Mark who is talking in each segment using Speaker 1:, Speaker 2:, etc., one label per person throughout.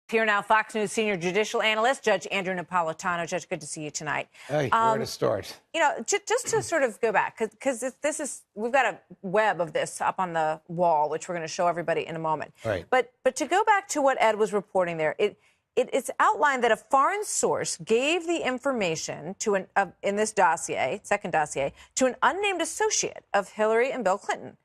Speaker 1: Here now, Fox News senior judicial analyst, Judge Andrew Napolitano. Judge, good to see you tonight.
Speaker 2: Hey, where to start?
Speaker 1: You know, just to sort of go back, because we've got a web of this up on the wall, which we're going to show everybody in a moment.
Speaker 2: Right.
Speaker 1: But to go back to what Ed was reporting there, it's outlined that a foreign source gave the information to in this dossier, second dossier, to an unnamed associate of Hillary and Bill Clinton.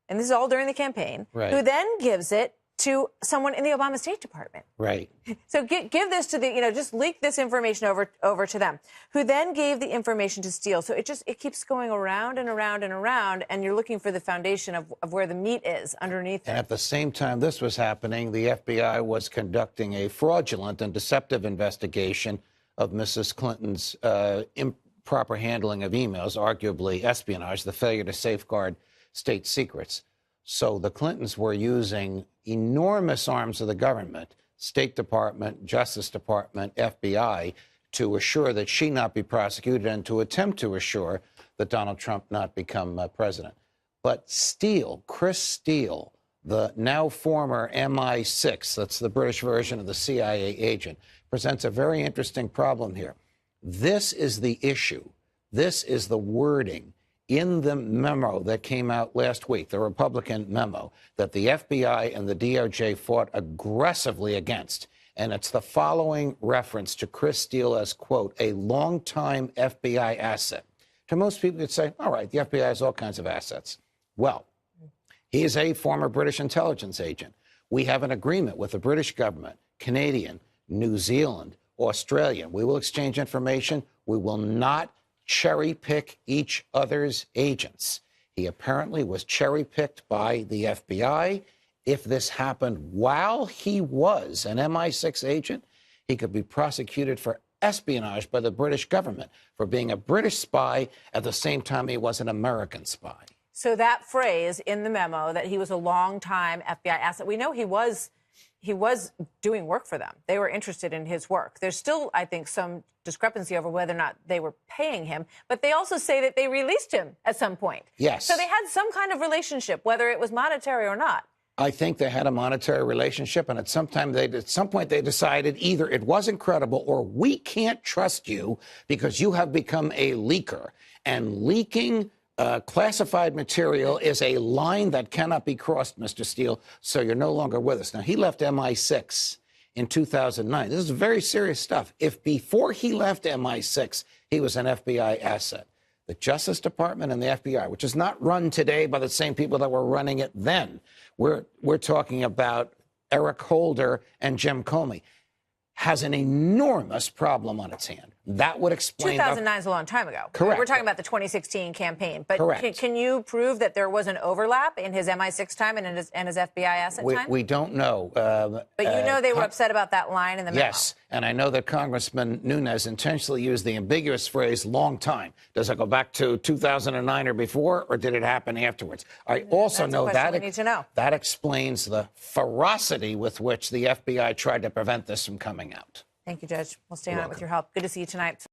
Speaker 1: And this is all during the campaign,
Speaker 2: right,
Speaker 1: who then gives it to someone in the Obama State Department.
Speaker 2: Right.
Speaker 1: So give this to the, just leak this information over to them, who then gave the information to Steele. So it keeps going around and around and around, and you're looking for the foundation of where the meat is underneath
Speaker 2: And
Speaker 1: it.
Speaker 2: at the same time this was happening, the FBI was conducting a fraudulent and deceptive investigation of Mrs. Clinton's improper handling of emails, arguably espionage, the failure to safeguard state secrets. So the Clintons were using enormous arms of the government, State Department, Justice Department, FBI, to assure that she not be prosecuted and to attempt to assure that Donald Trump not become president. But Steele, Chris Steele, the now former MI6, that's the British version of the CIA agent, presents a very interesting problem here. This is the issue. This is the wording in the memo that came out last week, the Republican memo, that the FBI and the DOJ fought aggressively against. And it's the following reference to Chris Steele as, quote, a longtime FBI asset. To most people, you'd say, all right, the FBI has all kinds of assets. Well, he is a former British intelligence agent. We have an agreement with the British government, Canadian, New Zealand, Australian. We will exchange information. We will not cherry-pick each other's agents. He apparently was cherry-picked by the FBI. If this happened while he was an MI6 agent, he could be prosecuted for espionage by the British government for being a British spy at the same time he was an American spy.
Speaker 1: So that phrase in the memo that he was a longtime FBI asset, we know he was doing work for them. They were interested in his work. There's still, I think, some discrepancy over whether or not they were paying him, but they also say that they released him at some point.
Speaker 2: Yes.
Speaker 1: So they had some kind of relationship, whether it was monetary or not.
Speaker 2: I think they had a monetary relationship, and at some point they decided either it wasn't credible or we can't trust you because you have become a leaker. And leaking classified material is a line that cannot be crossed, Mr. Steele, so you're no longer with us. Now, he left MI6 in 2009. This is very serious stuff. If before he left MI6, he was an FBI asset, the Justice Department and the FBI, which is not run today by the same people that were running it then. We're talking about Eric Holder and Jim Comey, has an enormous problem on its hand. That would explain...
Speaker 1: 2009 is a long time ago.
Speaker 2: Correct.
Speaker 1: We're talking about the 2016 campaign. But
Speaker 2: correct.
Speaker 1: Can you prove that there was an overlap in his MI6 time and his FBI asset time?
Speaker 2: We don't know.
Speaker 1: But you know they were upset about that line in the memo.
Speaker 2: Yes, and I know that Congressman Nunes intentionally used the ambiguous phrase long time. Does it go back to 2009 or before, or did it happen afterwards? I also know that
Speaker 1: we need to know.
Speaker 2: That explains the ferocity with which the FBI tried to prevent this from coming out.
Speaker 1: Thank you, Judge. We'll stay on it with your help. Good to see you tonight.